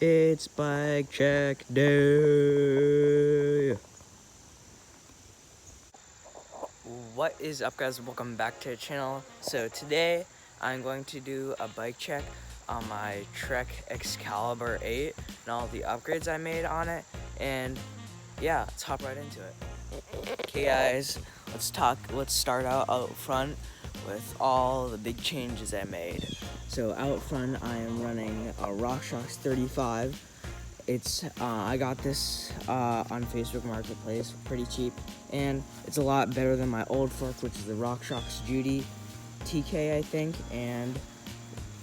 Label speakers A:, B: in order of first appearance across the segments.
A: It's bike check day. What is up, guys? Welcome back to the channel. So today I'm going to do a bike check on my Trek Excalibur 8 and all the upgrades I made on it. And yeah, let's hop right into it. Okay guys, let's start out front with all the big changes I made. So out front I am running a RockShox 35. It's I got this on Facebook Marketplace pretty cheap, and it's a lot better than my old fork, which is the RockShox Judy TK, I think. And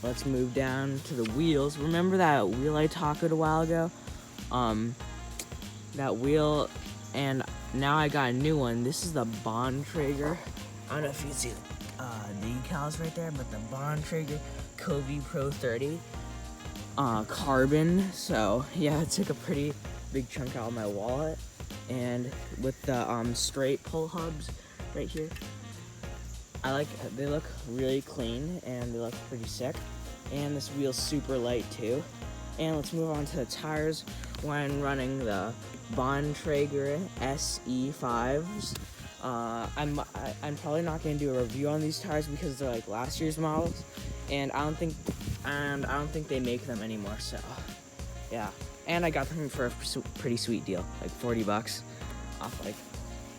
A: let's move down to the wheels. Remember that wheel I talked about a while ago? That wheel, and now I got a new one. This is the Bontrager. I don't know if you can see the decals right there, but the Bontrager Covey Pro 30 carbon. So yeah, it took a pretty big chunk out of my wallet. And with the straight pull hubs right here, they look really clean and they look pretty sick. And this wheel's super light too. And let's move on to the tires. When running the Bontrager SE5s, I'm probably not going to do a review on these tires because they're like last year's models, and I don't think they make them anymore. So yeah, and I got them for a pretty sweet deal, like $40 off like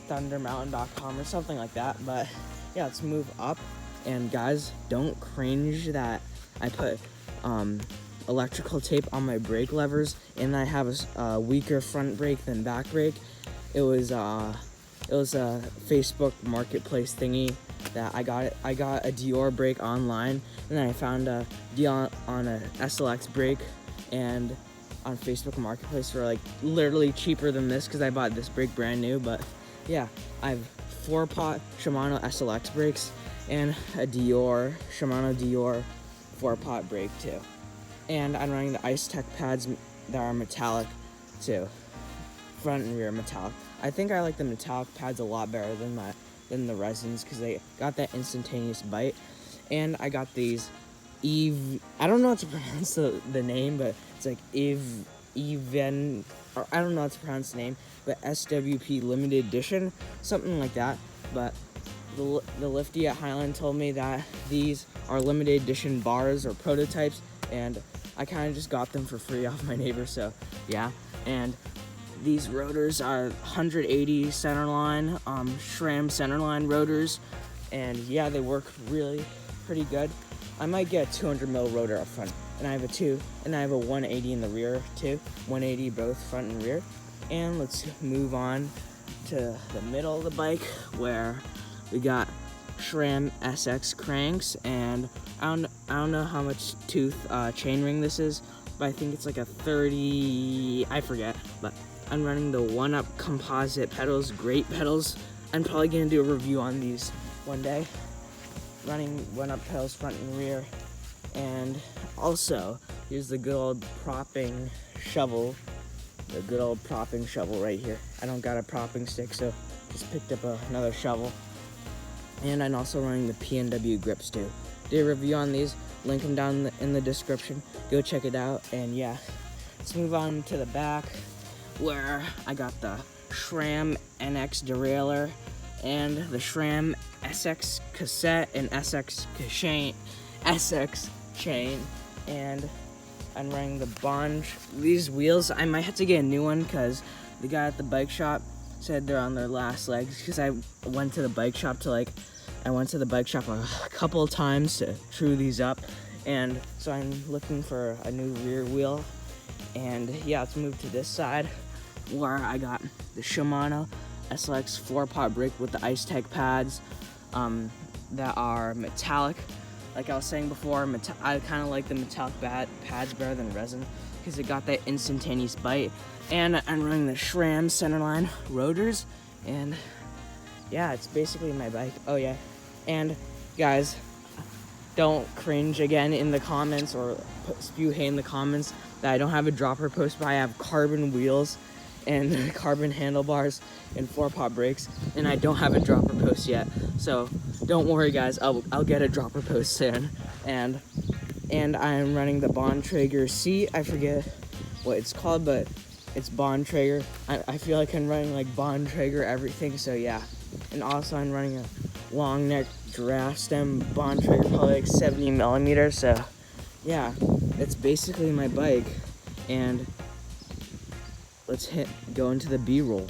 A: thundermountain.com or something like that. But yeah, let's move up. And guys, don't cringe that I put electrical tape on my brake levers, and I have a weaker front brake than back brake. It was a Facebook Marketplace thingy that I got a Dior brake online, and then I found a deal on a SLX brake and on Facebook Marketplace for like literally cheaper than this because I bought this brake brand new. But yeah, I have 4-pot Shimano SLX brakes and a Shimano Dior 4-pot brake too. And I'm running the Ice Tech pads that are metallic too, front and rear metallic. I think I like the metallic pads a lot better than the resins because they got that instantaneous bite. And I got these I don't know how to pronounce the name, but it's like Even, or I don't know how to pronounce the name, but SWP limited edition, something like that. But the lifty at Highland told me that these are limited edition bars or prototypes, and I kind of just got them for free off my neighbor. So yeah. And these rotors are 180 centerline, SRAM centerline rotors, and yeah, they work really pretty good. I might get a 200 mil rotor up front, and I have a 180 in the rear too, 180 both front and rear. And let's move on to the middle of the bike where we got SRAM SX cranks, and I don't know how much tooth chainring this is, but I think it's like a 30, I forget. But I'm running the One-Up composite pedals, great pedals. I'm probably gonna do a review on these one day. Running One-Up pedals front and rear. And also, here's the good old propping shovel. The good old propping shovel right here. I don't got a propping stick, so just picked up another shovel. And I'm also running the PNW grips too. Did a review on these, link them down in the description. Go check it out. And yeah, let's move on to the back where I got the SRAM NX derailleur and the SRAM SX cassette and SX chain, and I'm running the Bond. These wheels, I might have to get a new one because the guy at the bike shop said they're on their last legs, because I went to the bike shop a couple of times to true these up, and so I'm looking for a new rear wheel. And yeah, let's move to this side where I got the Shimano SLX 4-pot brake with the Ice Tech pads that are metallic. Like I was saying before, I kind of like the metallic pads better than resin because it got that instantaneous bite. And I'm running the SRAM centerline rotors, and yeah, it's basically my bike. Oh yeah, and guys, don't cringe again in the comments or spew hate in the comments that I don't have a dropper post, but I have carbon wheels and carbon handlebars and 4-pot brakes, and I don't have a dropper post yet. So don't worry guys, I'll get a dropper post soon. And I'm running the Bontrager seat. I forget what it's called, but it's Bontrager. I feel like I'm running like Bontrager everything, so yeah. And also I'm running a long neck giraffe stem Bontrager, probably like 70 millimeters, so yeah, that's basically my bike. And let's go into the B-roll.